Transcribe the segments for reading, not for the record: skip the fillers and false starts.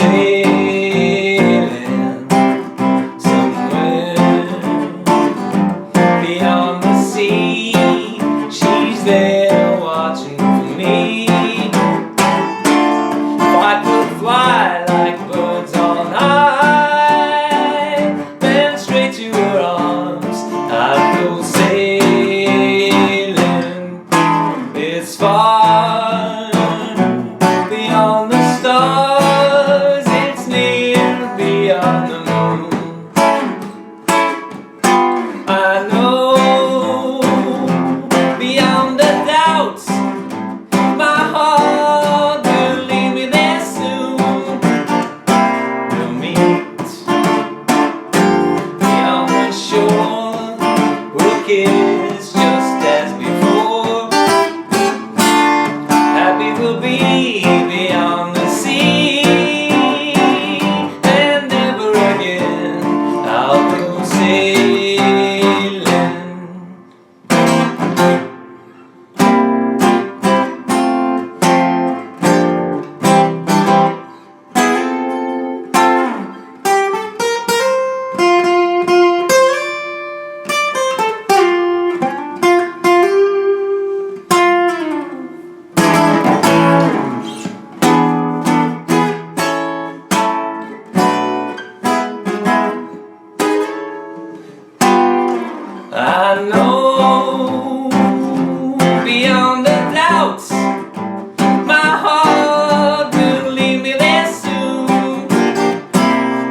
sailing somewhere beyond the sea. She's there watching for me. If I could fly like birds all night, then straight to her arms I'd go sailing. It's far beyond the stars, it's near beyond the moon. I know beyond the doubts my heart will lead me there soon. We'll meet beyond the shore, we'll kiss just as before. Happy we'll be beyond the sea, and never again I'll go sailing. I know beyond the doubts my heart will lead me there soon.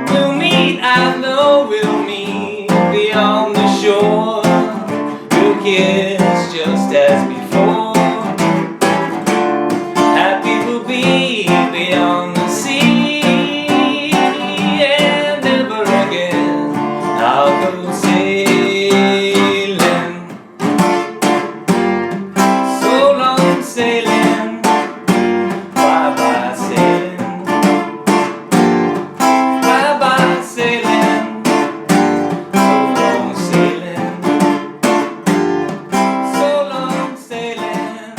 We'll meet, I know we'll meet beyond the shore. We'll kiss just as before. Happy we'll be beyond the sea, and never again I'll go sailing. Sailing, bye-bye sailing, bye-bye sailing, so long sailing, so long sailing.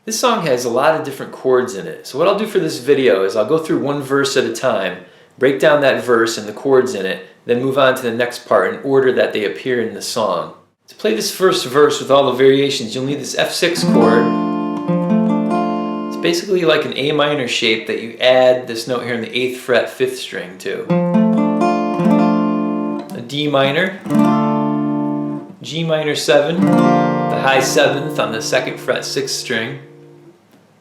This song has a lot of different chords in it, so what I'll do for this video is I'll go through one verse at a time, break down that verse and the chords in it, then move on to the next part in order that they appear in the song. To play this first verse with all the variations, you'll need this F6 chord. It's basically like an A minor shape that you add this note here in the 8th fret 5th string to. A D minor, G minor 7, the high 7th on the 2nd fret 6th string,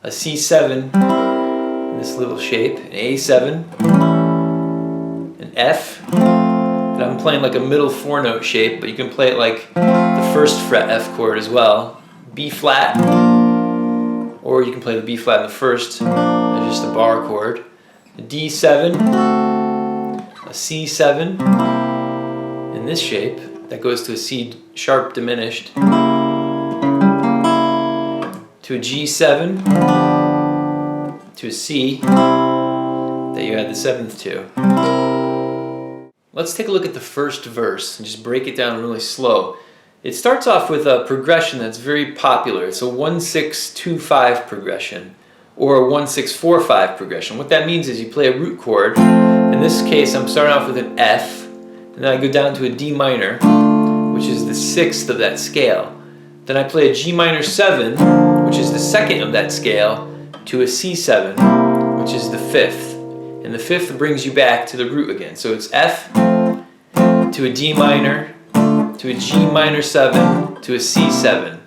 a C7 in this little shape, an A7, an F. I'm playing like a middle 4-note shape, but you can play it like the 1st fret F chord as well. B flat, or you can play the B flat in the 1st as just a bar chord. A D7, a C7 in this shape that goes to a C sharp diminished, to a G7, to a C that you add the 7th to. Let's take a look at the first verse and just break it down really slow. It starts off with a progression that's very popular. It's a 1-6-2-5 progression or a 1-6-4-5 progression. What that means is you play a root chord. In this case, I'm starting off with an F, and then I go down to a D minor, which is the 6th of that scale. Then I play a G minor 7, which is the 2nd of that scale, to a C7, which is the 5th. And the 5th brings you back to the root again. So it's F to a D minor, to a G minor 7, to a C7.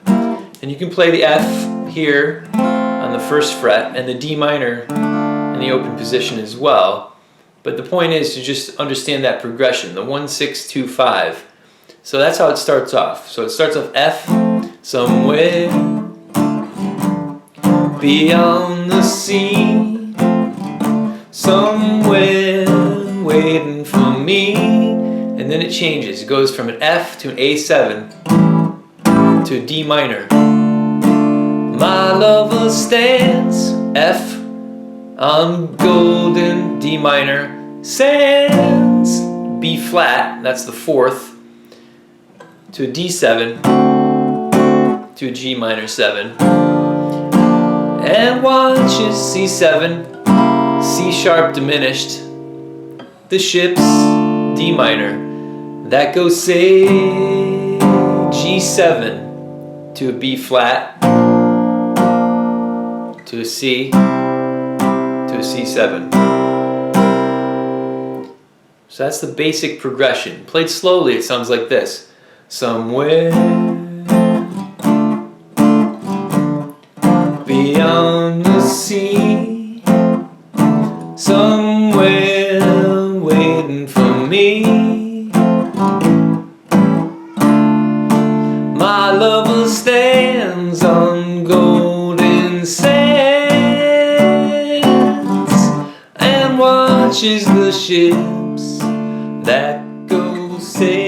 And you can play the F here on the 1st fret and the D minor in the open position as well. But the point is to just understand that progression, the 1-6-2-5. So that's how it starts off. So it starts off F, somewhere beyond the sea, somewhere waiting for me. And then it changes. It goes from an F to an A7 to a D minor. My lover stands, F on golden D minor, sands, B flat, that's the 4th, to a D7, to a G minor 7, and watches C7, C sharp diminished, the ship's D minor, that goes say G7 to a B flat, to a C, to a C7. So that's the basic progression. Played slowly, it sounds like this. Somewhere beyond the sea, somewhere waiting for me, my lover stands on golden sands and watches the ships that go sailing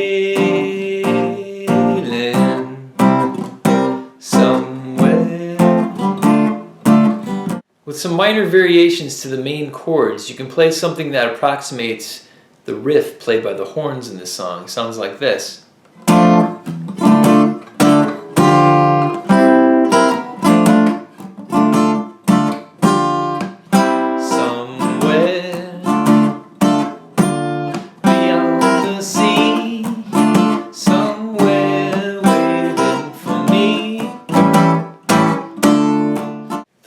somewhere. With some minor variations to the main chords, you can play something that approximates the riff played by the horns in this song. Sounds like this.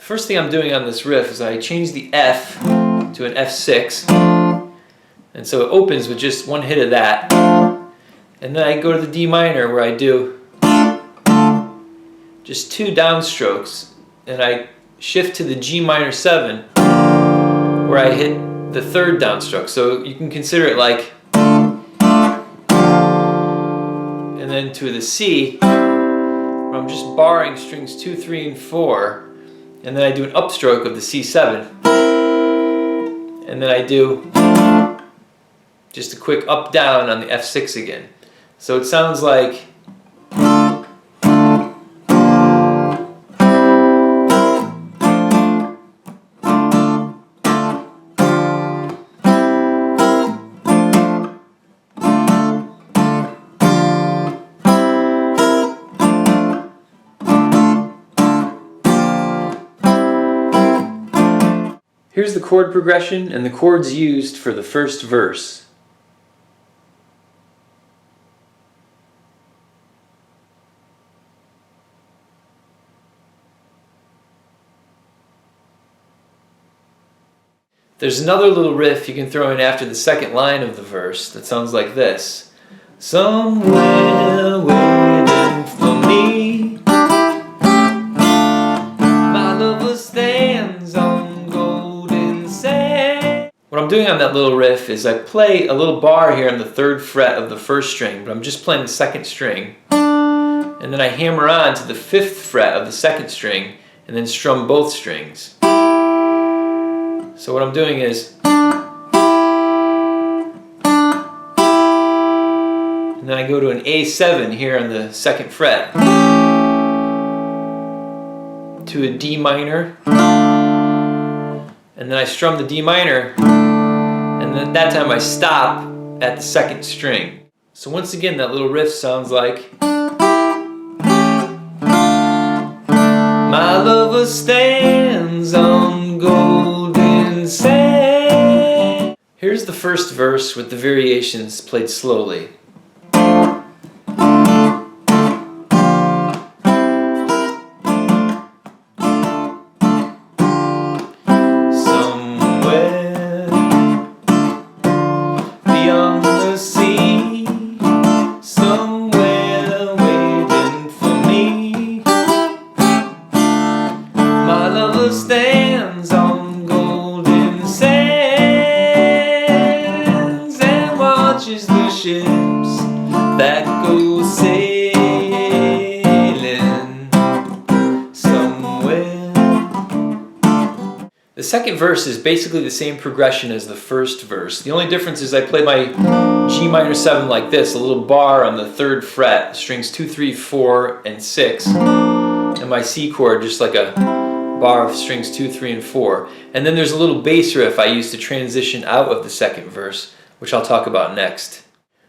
First thing I'm doing on this riff is I change the F to an F6, and so it opens with just one hit of that, and then I go to the D minor where I do just 2 downstrokes, and I shift to the G minor 7 where I hit the 3rd downstroke. So you can consider it like, and then to the C where I'm just barring strings 2, 3, and 4. And then I do an upstroke of the C7, and then I do just a quick up down on the F6 again. So it sounds like here's the chord progression and the chords used for the first verse. There's another little riff you can throw in after the second line of the verse that sounds like this. Somewhere waiting for me, my lover stands on What I'm doing on that little riff is I play a little bar here on the 3rd fret of the 1st string, but I'm just playing the 2nd string. And then I hammer on to the 5th fret of the 2nd string and then strum both strings. So what I'm doing is, and then I go to an A7 here on the 2nd fret, to a D minor, and then I strum the D minor, and then at that time I stop at the 2nd string. So once again, that little riff sounds like, my lover stands on golden sand. Here's the first verse with the variations played slowly. Stands on golden sands and watches the ships that go sailing somewhere. The second verse is basically the same progression as the first verse. The only difference is I play my G minor 7 like this, a little bar on the 3rd fret, strings 2, 3, 4, and 6, and my C chord just like a bar of strings 2, 3, and 4. And then there's a little bass riff I use to transition out of the second verse, which I'll talk about next.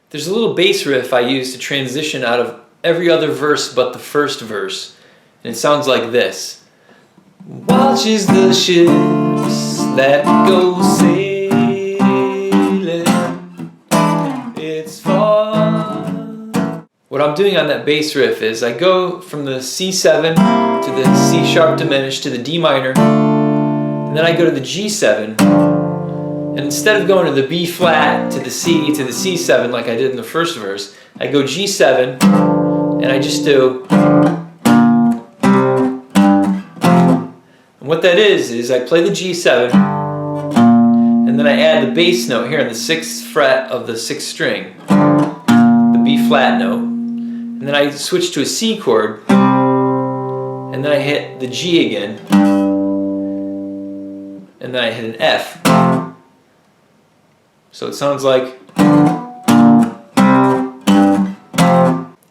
There's a little bass riff I use to transition out of every other verse but the first verse. And it sounds like this. Watches the ships that go sailing, it's far. What I'm doing on that bass riff is I go from the C7 to the C sharp diminished to the D minor, and then I go to the G7, and instead of going to the B flat to the C to the C7 like I did in the first verse, I go G7 and I just do. And what that is I play the G7 and then I add the bass note here on the 6th fret of the 6th string, the B flat note, and then I switch to a C chord, and then I hit the G again, and then I hit an F. So it sounds like.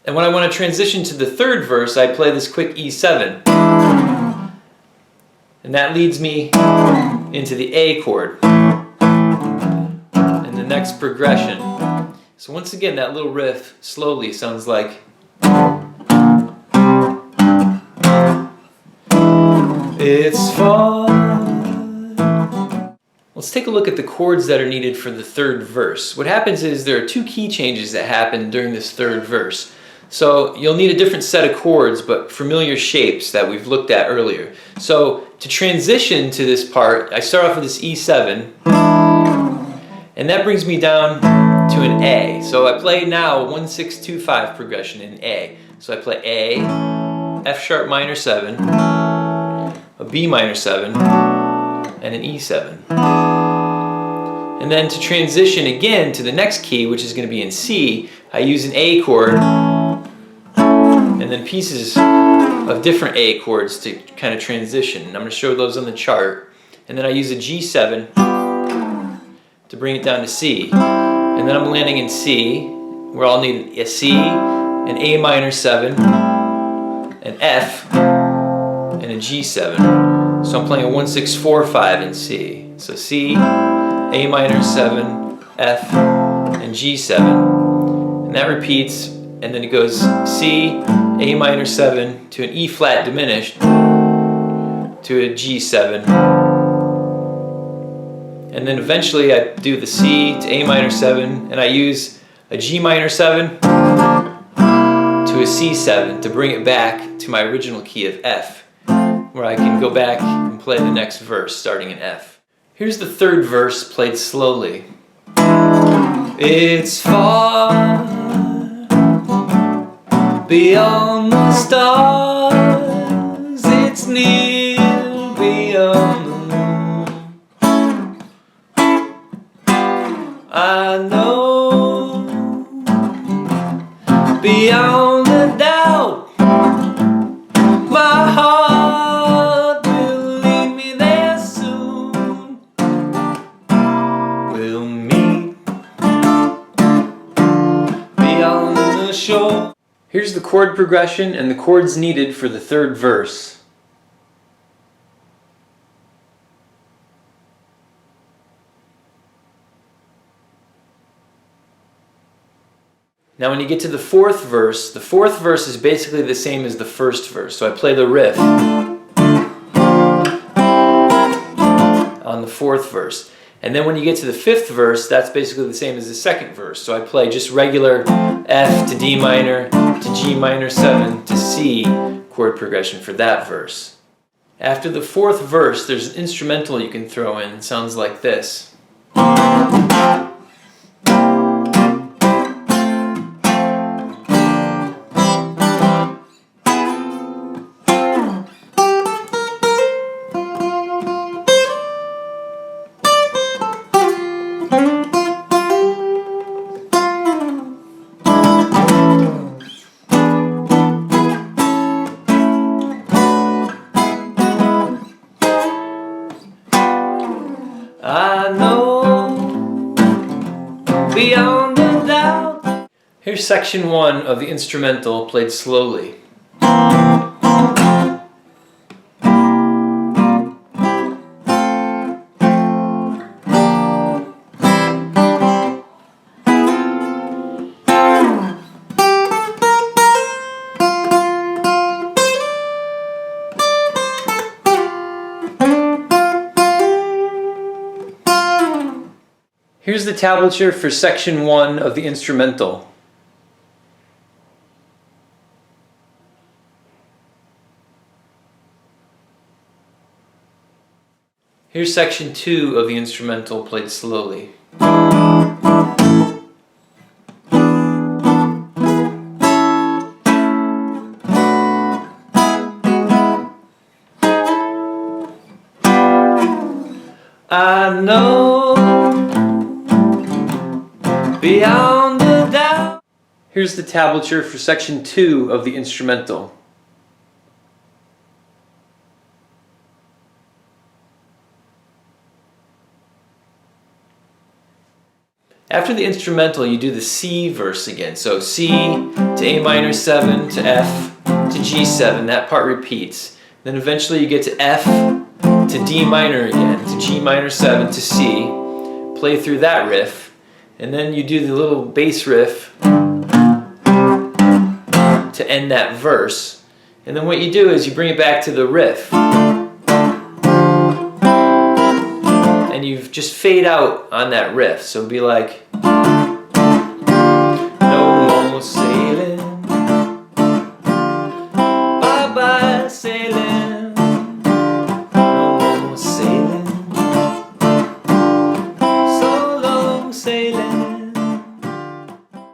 And when I want to transition to the third verse, I play this quick E7. And that leads me into the A chord and the next progression. So once again, that little riff slowly sounds like. It's far. Let's take a look at the chords that are needed for the third verse. What happens is there are two key changes that happen during this third verse. So you'll need a different set of chords, but familiar shapes that we've looked at earlier. So to transition to this part, I start off with this E7, and that brings me down to an A. So I play now a 1-6-2-5 progression in A. So I play A, F sharp minor 7, a B minor 7, and an E7. And then to transition again to the next key, which is going to be in C, I use an A chord and then pieces of different A chords to kind of transition. I'm going to show those on the chart. And then I use a G7 to bring it down to C. And then I'm landing in C, where I'll need a C, an A minor 7, an F, and a G7. So I'm playing a 1-6-4-5 in C. So C, A minor 7, F, and G7. And that repeats, and then it goes C, A minor 7 to an E flat diminished to a G7. And then eventually I do the C to A minor 7, and I use a G minor 7 to a C7 to bring it back to my original key of F, where I can go back and play the next verse starting in F. Here's the third verse played slowly. It's far beyond the stars, it's near beyond the moon. I know beyond a doubt my heart will lead me there soon. We'll meet beyond the shore. Here's the chord progression and the chords needed for the third verse. Now when you get to the fourth verse is basically the same as the first verse. So I play the riff on the fourth verse. And then when you get to the fifth verse, that's basically the same as the second verse. So I play just regular F to D minor to G minor 7 to C chord progression for that verse. After the fourth verse, there's an instrumental you can throw in. It sounds like this. I know beyond a doubt. Here's section 1 of the instrumental played slowly. Here's the tablature for section 1 of the instrumental. Here's section 2 of the instrumental played slowly. I know beyond the doubt. Here's the tablature for section 2 of the instrumental. After the instrumental, you do the C verse again. So C to A minor 7 to F to G7, that part repeats. Then eventually you get to F to D minor again, to G minor 7 to C, play through that riff, and then you do the little bass riff to end that verse. And then what you do is you bring it back to the riff. And you just fade out on that riff. So it'd be like, no more sailing